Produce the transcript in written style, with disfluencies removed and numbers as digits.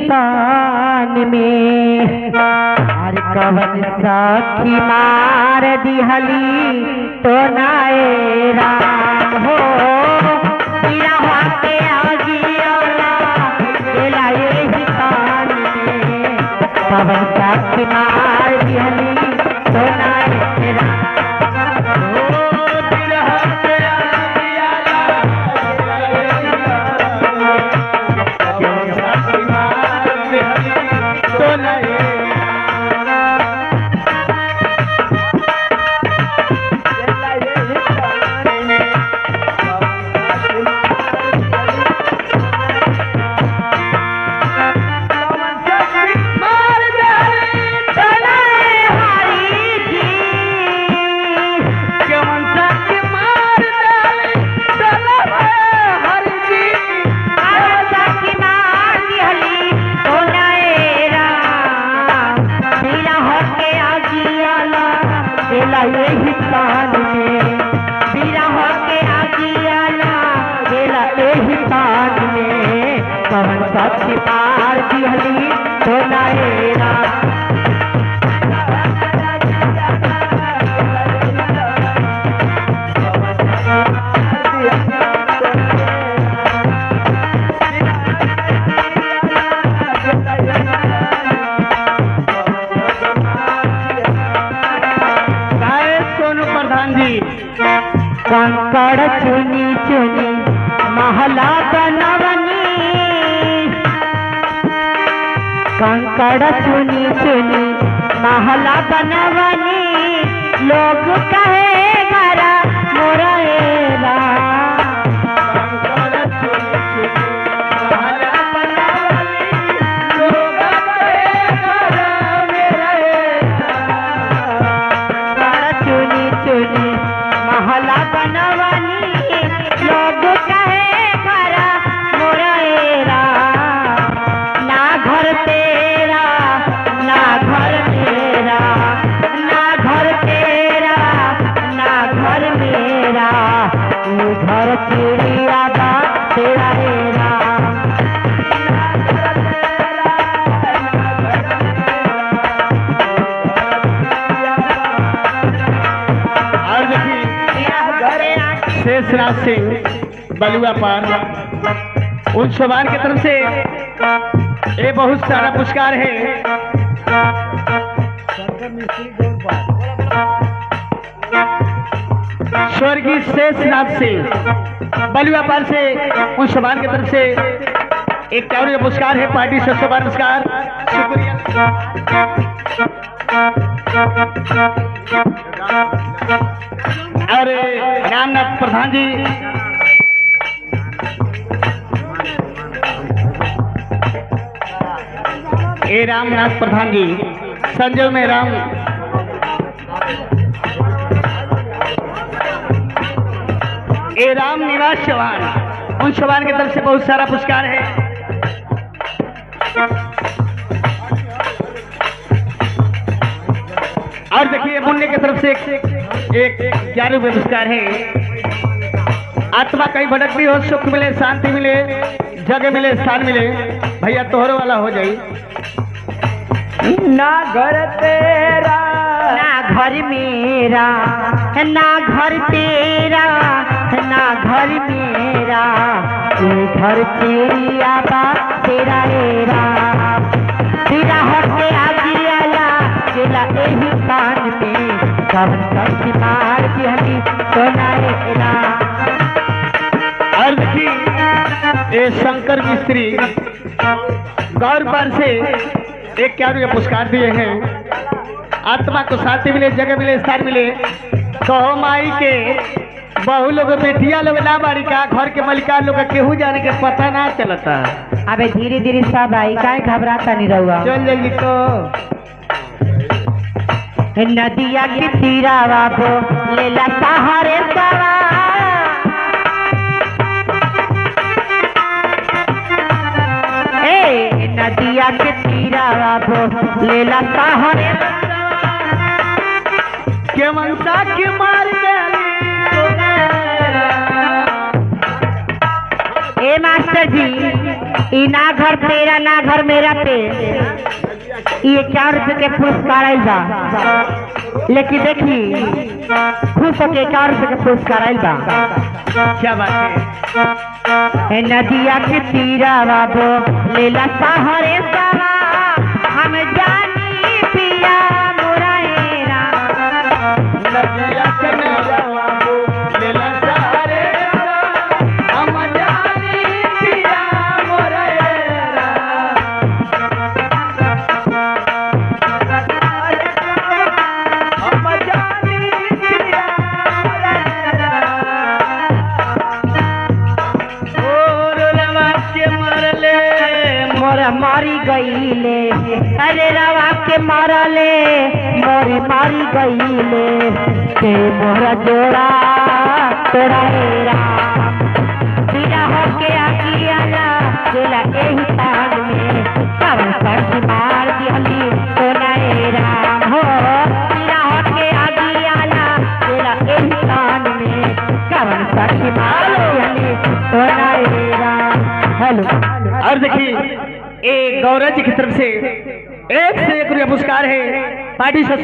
तान में। हर कवन साखी मार दिहली तो नाए राम हो बिरहा के आगियाला गेला यही तान में। कवन साखी मार दिहली तो नाए राम यही तान में। बिरहा के आगियाला गेला यही तान में। कवन साखी मार दिहली तो नाए राम। कंकड़ चुनी चुनी महला बनवनी। कंकड़ चुनी चुनी महला बनवनी। लोग कहे घरा मोरेला। चुनी चुनी महला बनवनी। लोग कहे घरा मोरेरा। ना घर तेरा ना घर मेरा। ना घर तेरा ना घर मेरा। तू घर चिड़िया बा तेरा हेरा। शेषराज सिंह बलुआ पार उन सवार की तरफ से ये बहुत सारा पुरस्कार है। स्वर्गीय शेषनाथ सिंह बलुआ पार से उन सवार की तरफ से एक और पुरस्कार है। पार्टी से सवार पुरस्कार शुक्रिया। और रामनाथ प्रधान जी ए रामनाथ प्रधान जी संजय में राम ए राम निवास चौहान उन चौहान की तरफ से बहुत सारा पुरस्कार है। और देखिए मुन्ने की तरफ से एक 11 पुरस्कार है। आत्मा कहीं भटक भी हो, सुख मिले, शांति मिले, जगह मिले, स्थान मिले, भैया तोहरे वाला हो जाए। ना घर तेरा ना घर मेरा। ना घर तेरा ना घर मेरा। तू घर चिड़िया बा तेरा हेरा। बिरहा के आगियाला गेला यही तान में। कवन साखी मार दिहली तो नाए राम। और देखिए ये शंकर मिस्त्री गौर पर से एक 11 पुरस्कार दिए हैं। आत्मा को शांति मिले, जगह मिले, स्थान मिले। कहो माई के बहु लोग बेटिया लोग ना बाड़ी का घर के मलिका लोग केहू जाने के पता ना चलता। अबे धीरे धीरे सब आई काहे घबराता नहीं रहुआ। चल जल्दी तो नदिया की तीरावा बो लेला सहारे सवा। नदिया के तीरावा बो लेला सहारे के मनसा के मार ए मास्टर जी, ई ना घर तेरा ना घर मेरा पे ये 4 रुपए के पुरस्कार आयल बा, लेकिन देखी खुश होके 4 रुपए के पुरस्कार आयल बा। क्या बात है। नदिया के तीरा बाबो लेला सहारे सावा, हम जानी पिया मोराएरा। नदिया के तीरा बाबो लेला सहारे सावा, हम जानी पिया मोराएरा। हम जानी पिया मोराएरा। मोरा मारी गईले, अरे रवा के मारले मोरे मारी गईले, के मोरा जोड़ा तोरा हेरा। पीरा होके आकी आला जेला एही तान में, कवन सच मार दिहली तोरा हेरा हो। पीरा होके आकी आला जेला एही तान में, कवन सच मार दिहली तोरा हेरा। हेलो। और देखिए ये गौरव जी की तरफ से 1 से 1 रुपया पुरस्कार है पार्टी से